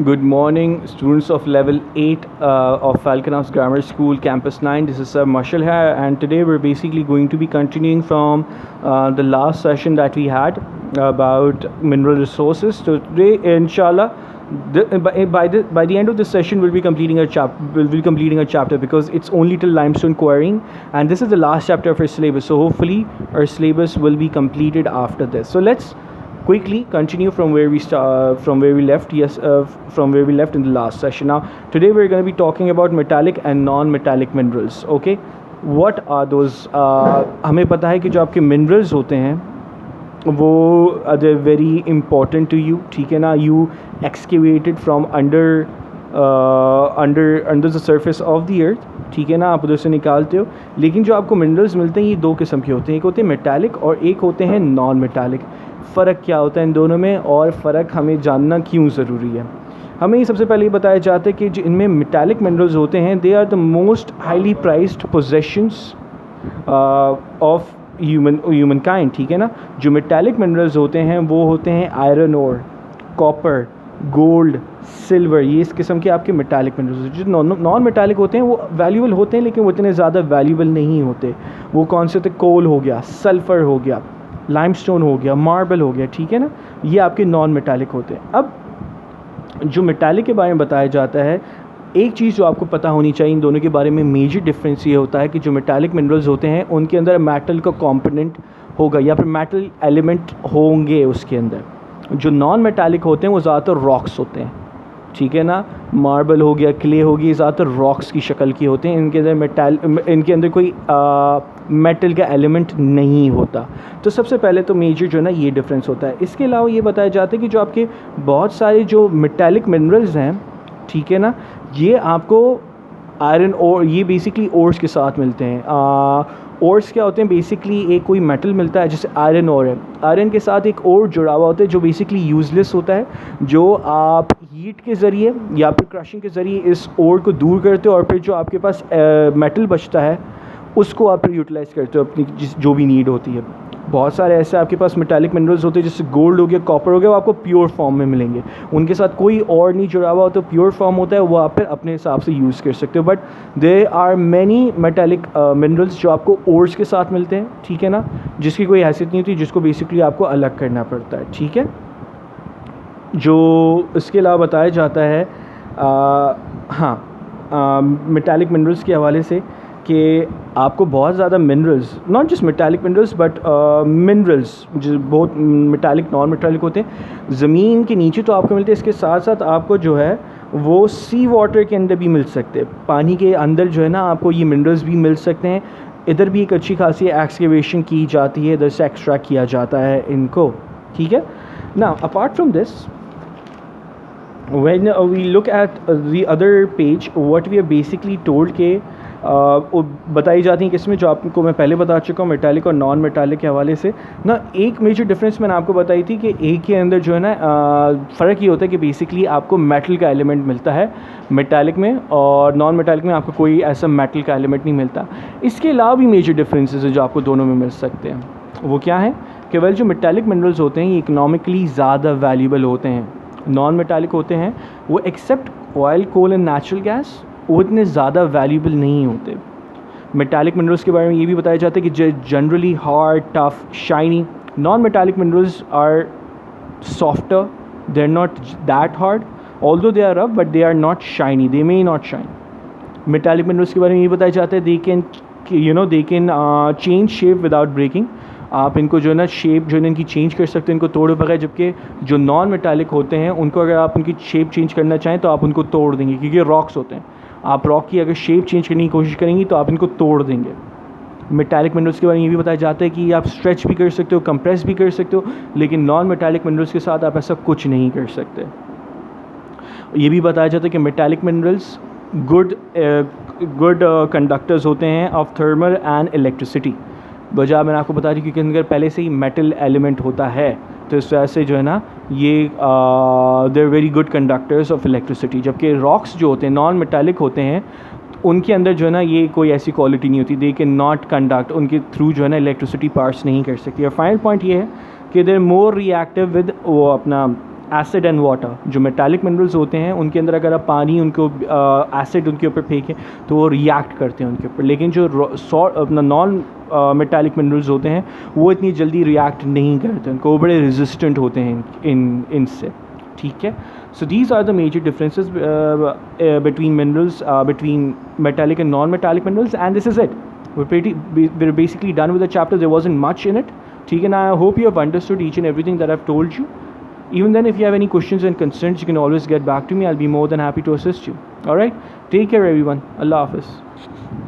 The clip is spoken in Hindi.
Good morning, students of level 8 of Falcon House Grammar School, Campus 9. This is Sir Marshall here, and today we're basically going to be continuing from the last session that we had about mineral resources. So today, inshallah, by the end of this session, we'll be completing a chapter because it's only till limestone quarrying, and this is the last chapter of our syllabus. So hopefully, our syllabus will be completed after this. So let's quickly continue from where we left in the last session. Now today we're going to be talking about metallic and non-metallic minerals. Okay, what are those? हमें पता है कि जो आपके minerals होते हैं वो they're very important to you, ठीक है ना. You excavated from under the surface of the earth, ठीक है ना, आप उधर से निकालते हो. लेकिन जो आपको मिनरल्स मिलते हैं ये दो किस्म के होते हैं, एक होते हैं मेटालिक और एक होते हैं नॉन मेटालिक. फ़र्क क्या होता है इन दोनों में और फ़र्क हमें जानना क्यों ज़रूरी है? हमें ये सबसे पहले ये बताया जाता है कि जो इनमें मेटालिक मिनरल्स होते हैं they are the most highly prized possessions of human kind, ठीक है ना. जो मेटालिक मिनरल्स होते हैं वो होते हैं iron ore, copper, gold, silver. ये इस किस्म के आपके मेटालिक मिनरल्स. जो नॉन मेटालिक होते हैं वो वैल्यूबल होते हैं लेकिन वो इतने ज़्यादा वैल्यूबल नहीं होते. वो कौन से होते? कोल हो गया, सल्फ़र हो गया, लाइमस्टोन हो गया, मार्बल हो गया, ठीक है ना. ये आपके नॉन मेटालिक होते हैं. अब जो मेटालिक के बारे में बताया जाता है, एक चीज़ जो आपको पता होनी चाहिए इन दोनों के बारे में, मेजर डिफरेंस ये होता है कि जो मेटालिक मिनरल्स होते हैं उनके अंदर मेटल का कंपोनेंट होगा या फिर मेटल एलिमेंट होंगे उसके अंदर. जो नॉन मेटालिक होते हैं वो ज़्यादातर रॉक्स होते हैं, ठीक है ना. मार्बल हो गया, क्ले हो गई, ज़्यादातर रॉक्स की शक्ल की होते हैं. इनके अंदर कोई मेटल का एलिमेंट नहीं होता. तो सबसे पहले तो मेजर जो है ना ये डिफरेंस होता है. इसके अलावा ये बताया जाता है कि जो आपके बहुत सारे जो मेटालिक मिनरल्स हैं, ठीक है ना, ये आपको आयरन और ये बेसिकली ओर्स के साथ मिलते हैं. ओर्स क्या होते हैं? बेसिकली एक कोई मेटल मिलता है जैसे आयरन ओर है, आयरन के साथ एक और जुड़ा हुआ होता है जो बेसिकली यूज़लेस होता है, जो आप हीट के ज़रिए या फिर क्रशिंग के ज़रिए इस ओर को दूर करते हो और फिर जो आपके पास मेटल बचता है उसको आप यूटिलाइज़ करते हो अपनी जो भी नीड होती है. बहुत सारे ऐसे आपके पास मेटालिक मिनरल्स होते हैं जैसे गोल्ड हो गया, कॉपर हो गया, वो आपको प्योर फॉर्म में मिलेंगे. उनके साथ कोई और नहीं जुड़ा हुआ, तो प्योर फॉर्म होता है, वो आप फिर अपने हिसाब से यूज़ कर सकते हो. But they are many metallic minerals जो आपको ओर्स के साथ मिलते हैं, ठीक है ना, जिसकी कोई हैसियत नहीं होती, जिसको बेसिकली आपको अलग करना पड़ता है, ठीक है. जो इसके अलावा बताया जाता है मेटालिक मिनरल्स के हवाले से कि आपको बहुत ज़्यादा minerals, not just metallic minerals but minerals जो बहुत मेटालिक नॉन मेटालिक होते हैं ज़मीन के नीचे तो आपको मिलते हैं. इसके साथ साथ आपको जो है वो सी वाटर के अंदर भी मिल सकते हैं. पानी के अंदर जो है ना आपको ये मिनरल्स भी मिल सकते हैं. इधर भी एक अच्छी खासी एक्सकेवेशन की जाती है, इधर से एक्सट्रैक्ट किया जाता है इनको, ठीक है ना. Apart from this, when we look at the other page, what we are basically told के बताई जाती हैं किसमें, जो आपको मैं पहले बता चुका हूँ मेटालिक और नॉन मेटालिक के हवाले से ना. एक मेजर डिफरेंस मैंने आपको बताई थी कि एक के अंदर जो है ना फ़र्क ये होता है कि बेसिकली आपको मेटल का एलिमेंट मिलता है मेटालिक में और नॉन मेटालिक में आपको कोई ऐसा मेटल का एलिमेंट नहीं मिलता. इसके अलावा भी मेजर डिफरेंसेस है जो आपको दोनों में मिल सकते हैं. वो क्या है कि वेल जो मेटालिक मिनरल्स होते हैं ये इकनॉमिकली ज़्यादा वैल्यूबल होते हैं. नॉन मेटालिक होते हैं वो except oil, coal and natural gas वो इतने ज़्यादा वैल्यूबल नहीं होते. मेटालिक मिनरल्स के बारे में ये भी बताया जाता है कि generally hard, tough, shiny. Non metallic minerals are softer, they are not that hard, although they are rough but they are not shiny, they may not shine. Metallic minerals के बारे में ये बताया जाता है they can change shape without breaking. आप इनको जो है ना शेप जो है इनकी चेंज कर सकते हैं इनको तोड़े बगैर. जबकि जो नॉन मेटालिक होते हैं उनको अगर आप उनकी शेप चेंज करना चाहें तो आप उनको तोड़ देंगे, क्योंकि रॉक्स होते हैं. आप रॉक की अगर शेप चेंज करने की कोशिश करेंगी तो आप इनको तोड़ देंगे. मेटालिक मिनरल्स के बारे में ये भी बताया जाता है कि आप स्ट्रेच भी कर सकते हो, कंप्रेस भी कर सकते हो, लेकिन नॉन मेटालिक मिनरल्स के साथ आप ऐसा कुछ नहीं कर सकते. ये भी बताया जाता है कि मेटालिक मिनरल्स गुड कंडक्टर्स होते हैं ऑफ थर्मल एंड इलेक्ट्रिसिटी. वजह मैंने आपको बता दी क्योंकि अंदर पहले से ही मेटल एलिमेंट होता है, तो इस वजह से जो है ना ये they are very good conductors of electricity. जबकि रॉक्स जो होते हैं नॉन मेटालिक होते हैं उनके अंदर जो है ना ये कोई ऐसी क्वालिटी नहीं होती, दे कैन नॉट कंडक्ट, उनके थ्रू जो है ना इलेक्ट्रिसिटी पास नहीं कर सकती. और फाइनल पॉइंट ये है कि they are more reactive with वो अपना एसिड एंड वाटर, जो मेटालिक मिनरल्स होते हैं उनके अंदर अगर आप पानी उनको एसिड उनके ऊपर फेंकें तो वो रिएक्ट करते हैं उनके ऊपर, लेकिन जो अपना नॉन मेटालिक मिनरल्स होते हैं वो इतनी जल्दी रिएक्ट नहीं करते, उनको वो बड़े रेजिस्टेंट होते हैं इनसे, ठीक है. So these are the major differences between minerals, between metallic and non-metallic minerals, and this is it. We're basically done with the chapter. There wasn't much in it. ठीक है ना? I hope you have understood each and everything that I've told you. Even then, if you have any questions and concerns, you can always get back to me. I'll be more than happy to assist you. All right? Take care, everyone. Allah Hafiz.